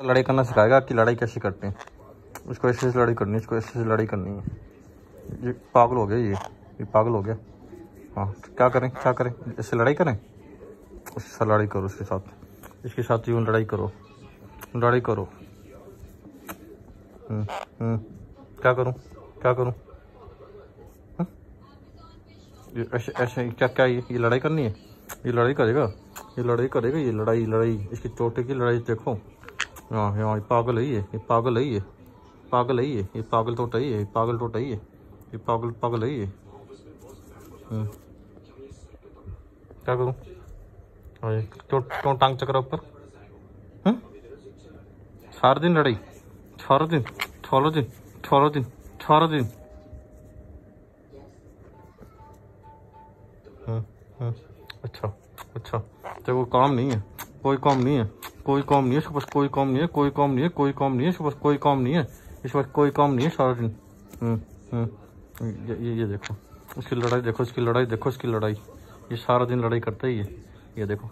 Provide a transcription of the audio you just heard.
लड़ाई करना सिखाएगा कि लड़ाई कैसे करते हैं। इसको ऐसे से लड़ाई करनी है, इसको ऐसे से लड़ाई करनी है। ये पागल हो गया, ये पागल हो गया। हाँ क्या करें, क्या करें, इससे लड़ाई करें, उससे लड़ाई करो, इसके साथ यूँ लड़ाई करो, लड़ाई करो। क्या करूँ, क्या करूँ? ये ऐसे ऐसे क्या क्या ये लड़ाई करनी है, ये लड़ाई करेगा, ये लड़ाई करेगा, ये लड़ाई इसकी चोटे की लड़ाई देखो। हाँ हाँ, ये पागल है, ये पागल है, ये पागल है, ये पागल टोटा ही है, ये पागल टोटा ही है, ये पागल है ये। क्या करूँ? क्यों टांग चक्रा ऊपर? सारा दिन लड़ाई, सारा दिन, सारा दिन, सारा दिन, सारा दिन। अच्छा अच्छा, तो काम नहीं है, कोई काम नहीं है, कोई काम नहीं है, इसके पास कोई काम नहीं है, कोई काम नहीं है, कोई काम नहीं है, इसके पास कोई काम नहीं है, इसके पास कोई काम नहीं है सारा दिन। ये देखो इसकी लड़ाई, देखो इसकी लड़ाई, देखो इसकी लड़ाई, ये सारा दिन लड़ाई करता ही है, ये देखो।